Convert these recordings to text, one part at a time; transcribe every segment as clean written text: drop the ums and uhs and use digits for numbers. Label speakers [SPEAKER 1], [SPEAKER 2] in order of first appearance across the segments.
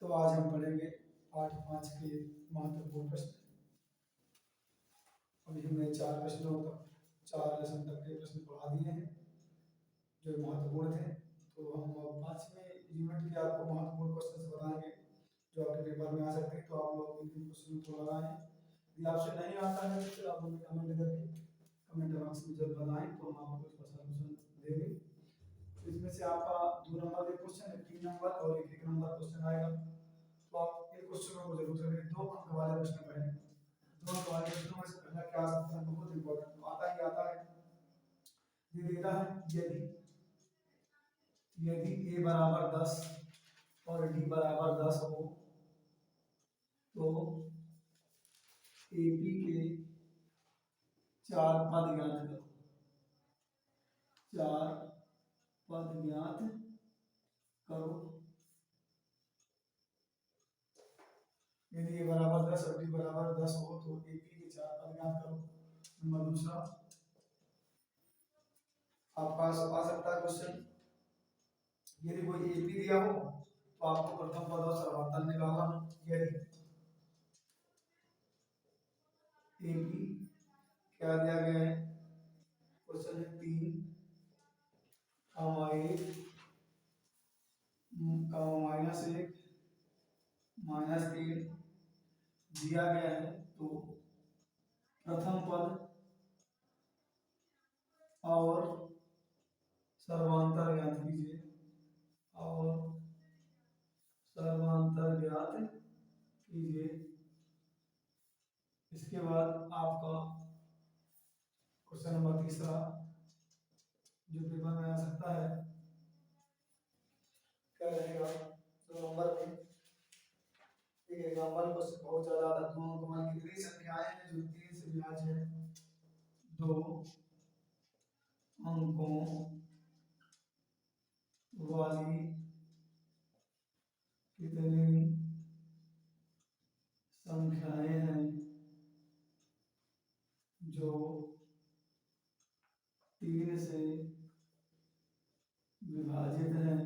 [SPEAKER 1] तो आज हम पढ़ेंगे पाठ 5 के महत्वपूर्ण प्रश्न। अभी हमने 4 प्रश्नों तक 4 लेसन तक के प्रश्न पढ़ा दिए हैं जो महत्वपूर्ण थे। तो हम 5वें यूनिट के आपको महत्वपूर्ण क्वेश्चन बताएंगे जो आपके पेपर में आ सकते हैं। तो आप लोग इन क्वेश्चन को लगाएं। यदि आपसे नहीं आता है तो फिर आप हमें कमेंट करके कमेंट बॉक्स में जब बताएं तो हम आपको इसका सॉल्यूशन देंगे। तो इसमें से आपका 2 नंबर के क्वेश्चन, 3 नंबर और 1 नंबर क्वेश्चन आएगा। तो आप इन क्वेश्चनों को जरूर करें। 2 अंक वाले प्रश्न पहले 2 अंक वाले प्रश्नों में से पहला क्या आ सकता है, बहुत इंपॉर्टेंट तो आता ही आता है। ये देता है यदि a बराबर 10 और d बराबर 10 हो तो AP के 4 पद ज्ञात करो। 4 पद ज्ञात करो। यदि a बराबर 10 और d बराबर 10 हो तो AP के 4 पद ज्ञात करो। नंबर दूसरा आपके पास आ सकता है क्वेश्चन, यदि कोई AP दिया हो तो आपको प्रथम पद और सर्वांतर निकालना हो। यदि AP क्या दिया गया है, क्वेश्चन है 3 कामा 1 कामा -1 -3 दिया गया है तो प्रथम पद और सर्वांतर ज्ञात कीजिए और सर्वांतर ज्ञात कीजिए। इसके बाद आपका क्वेश्चन नंबर तीसरा जो पेपर में आ सकता है क्या रहेगा, 2 नंबर में एक एग्जांपल क्वेश्चन बहुत ज्यादा आता है। 2 अंक वाली कितनी संख्याएं हैं जो 3 से विभाज्य है। 2 अंकों वाली कितनी संख्याएं हैं जो 3 से विभाजित हैं।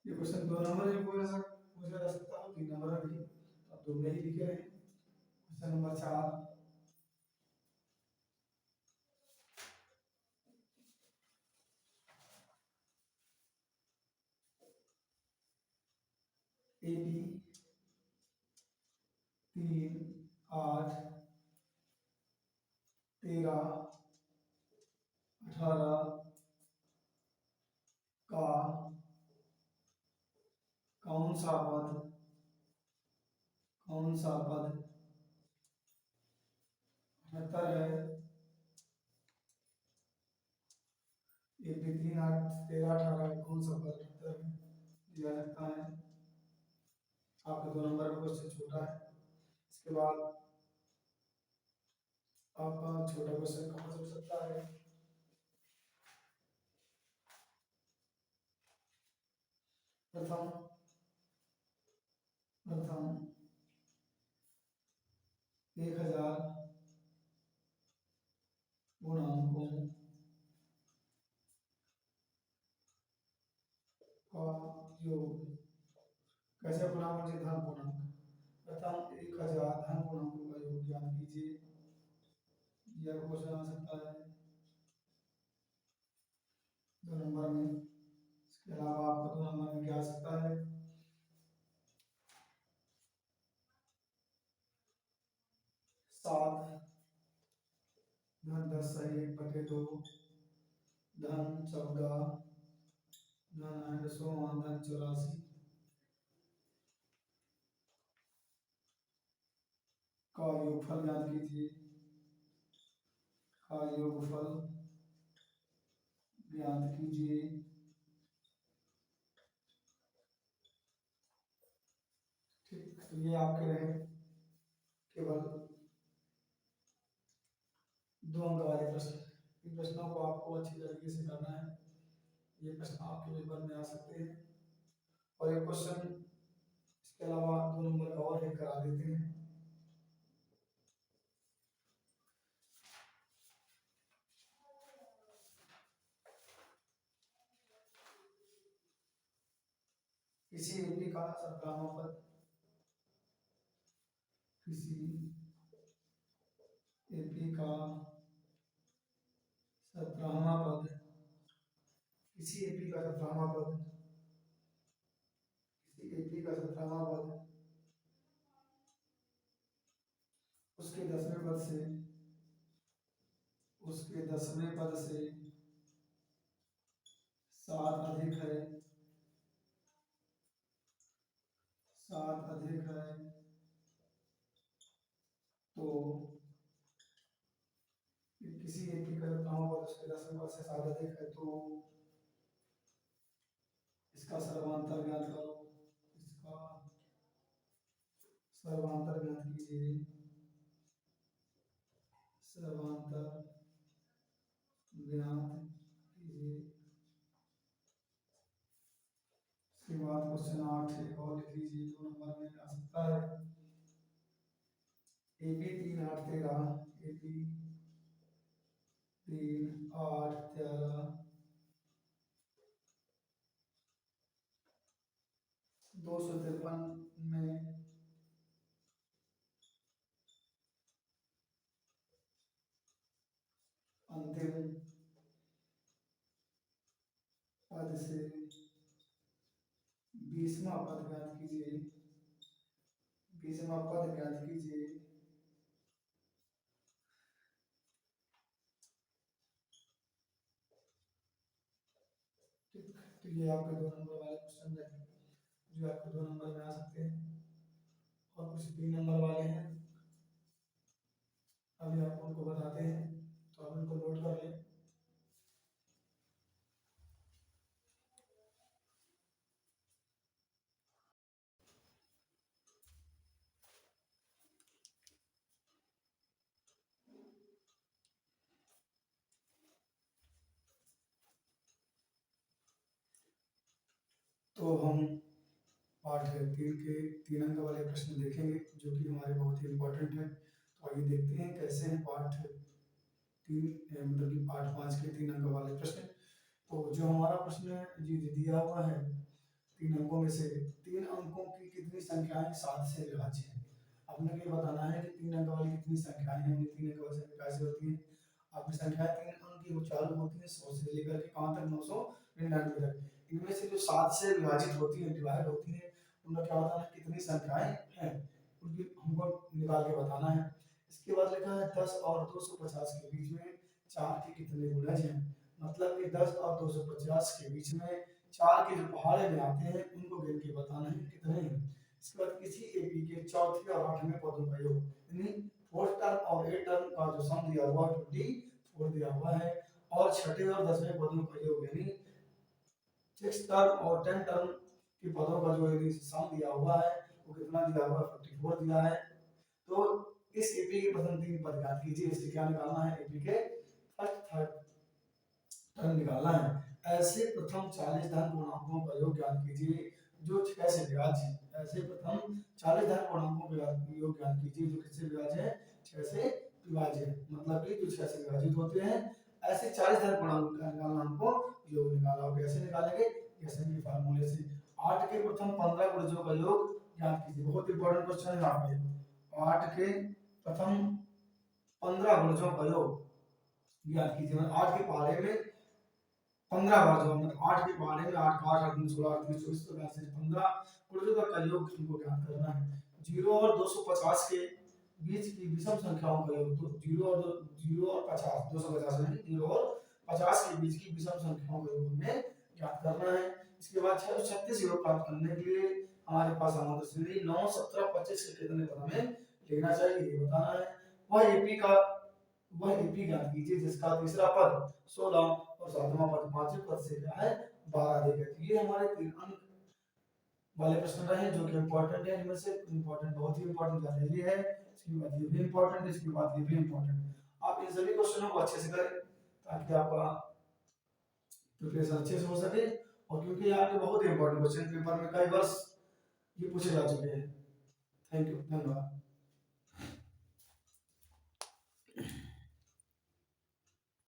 [SPEAKER 1] ये क्वेश्चन 2 नंबर में पूछा जा सकता है, 3 नंबर में भी अब 2 में ही लिखे हैं। क्वेश्चन नंबर 4 AP 3 8 13 18 का कौन सा पद 78 है। AP 3 8 13 18 का कौन सा पद 78 है दिया जाता है। आपका 2 नंबर का क्वेश्चन छोटा है। इसके बाद आपका छोटा क्वेश्चन कहाँ से हो सकता है, प्रथम 1000 पूर्णांकों का योग कैसे पूर्णांक से धन पूर्णांक, प्रथम 1000 धन पूर्णांकों का योग ज्ञात कीजिए। यह क्वेश्चन आ सकता है 2 नंबर में। इसके अलावा आपको 2 नंबर में क्या आ सकता है, 7 धन 10 सही 1/2 धन 14 धन 16 धन 84 का योगफल ज्ञात कीजिए। का योगफल ज्ञात कीजिए। ठीक, तो ये आपके रहे केवल 2 अंक वाले प्रश्न। इन प्रश्नों को आपको अच्छी तरीके से करना है। ये प्रश्न आपके पेपर में आ सकते हैं। और एक क्वेश्चन इसके अलावा 2 नंबर का और एक करा देते हैं। किसी एपी का 17वां पद, किसी एपी का 17वां पद, किसी एपी का 17वां पद, किसी एपी का 17वां पद उसके 10वें पद से, उसके 10वें पद से 7 अधिक है, 7 अधिक है, तो किसी एपी का 17वां पद उसके 10वें पद से 7 अधिक है, तो इसका सर्वांतर ज्ञात करो, इसका सर्वांतर ज्ञात कीजिए, सर्वांतर ज्ञात कीजिए। इसके बाद क्वेश्चन 8 एक और लिख लीजिए, 2 नंबर में आ सकता है। एपी 3 8 13, एपी 3 8 13 253 में अंतिम पद से 20वां पद ज्ञात कीजिए, 20वां पद ज्ञात कीजिए। तो ये आपके 2 नंबर वाले क्वेश्चन रहे जो आपके 2 नंबर में आ सकते हैं, और कुछ 3 नंबर वाले हैं, अभी आप उनको बताते हैं, तो आप उनको नोट कर लें। तो हम पाठ 3 के 3 अंक वाले प्रश्न देखेंगे जो कि हमारे बहुत ही इम्पोर्टेंट है। तो आइए देखते हैं कैसे हैं पाठ 3 मतलब कि पाठ 5 के 3 अंक वाले प्रश्न। तो जो हमारा प्रश्न जी दिया हुआ है 3 अंकों में से 3 अंकों की कितनी संख्याएं 7 से विभाज्य हैं। आपने ये बताना है कि 3 अंक वाली कितनी संख्याएं हैं, 3 अंक वाली संख्या कैसे होती है। आपकी संख्याएं 3 अंक की चालू होती है 100 से लेकर के कहां तक 999 तक। इनमें से जो 7 से विभाजित होती है, डिवाइड होती है, उनका क्या बताना है कितनी संख्याएं हैं, उनकी हमको निकाल के बताना है। इसके बाद लिखा है 10 और 250 के बीच में 4 के कितने गुणज हैं। मतलब कि 10 और 250 के बीच में 4 के जो पहाड़े में आते हैं उनको गिन के बताना है कितने हैं। इसके बाद किसी एपी के चौथे और 8वें पदों का योग, यानी 4th टर्म और 8th टर्म का जो सम दिया हुआ 24 दिया हुआ है, और छठे और 10वें पदों का योग यानी 6th टर्म और 10th टर्म के पदों का जो यदि सम दिया हुआ है वो कितना दिया हुआ है 54 दिया है। तो इस एपी के प्रथम 3 पद ज्ञात कीजिए। इससे क्या निकालना है, एपी के फर्स्ट थर्ड टर्म निकालना है। ऐसे प्रथम 40 धन पूर्णांकों का योग ज्ञात कीजिए जो 6 से विभाज्य है। ऐसे प्रथम 40 धन पूर्णांकों का योग ज्ञात कीजिए जो किससे विभाज्य है, 6 से विभाज्य है। मतलब कि जो 6 से विभाजित होते हैं ऐसे 40 धन पूर्णांकों का निकालना हमको योग निकालना होगा। कैसे निकालेंगे, जैसे कि फार्मूले से 8 के प्रथम 15 गुणजों का योग ज्ञात कीजिए। बहुत इंपॉर्टेंट क्वेश्चन है यहाँ पे। 8 के प्रथम 15 गुणजों का योग ज्ञात कीजिए। 8 के पहाड़े में 15 बार जो मतलब 8 के पहाड़े में 8 8 8 16 8 24 प्रकार से 15 गुणजों का योग हमको ज्ञात करना है। 0 और 250 के बीच की विषम संख्याओं का योग, तो 0 और 50 250 नहीं 0 और 50 के बीच की विषम संख्याओं का योग हमें ज्ञात करना है। इसके बाद 636 योग प्राप्त करने के लिए हमारे पास सामग्री श्रेणी 9 17 25 के कितने पद हमें लेना चाहिए ये बताना है। वह एपी ज्ञात कीजिए जिसका तीसरा पद 16 और 7वां पद 5वें पद से क्या है 12 देगा। तो ये हमारे 3 अंक वाले प्रश्न रहे जो कि इंपॉर्टेंट है। इनमें से इंपॉर्टेंट बहुत ही इंपॉर्टेंट ज्यादा ये है, इसके बाद ये भी इंपॉर्टेंट है, इसके बाद ये भी इंपॉर्टेंट। आप इन सभी क्वेश्चनों को अच्छे से करें ताकि आपका प्रिपरेशन अच्छे से हो सके। और क्योंकि आपके बहुत इंपॉर्टेंट क्वेश्चन पेपर में कई वर्ष ये पूछे जा चुके हैं। थैंक यू, धन्यवाद।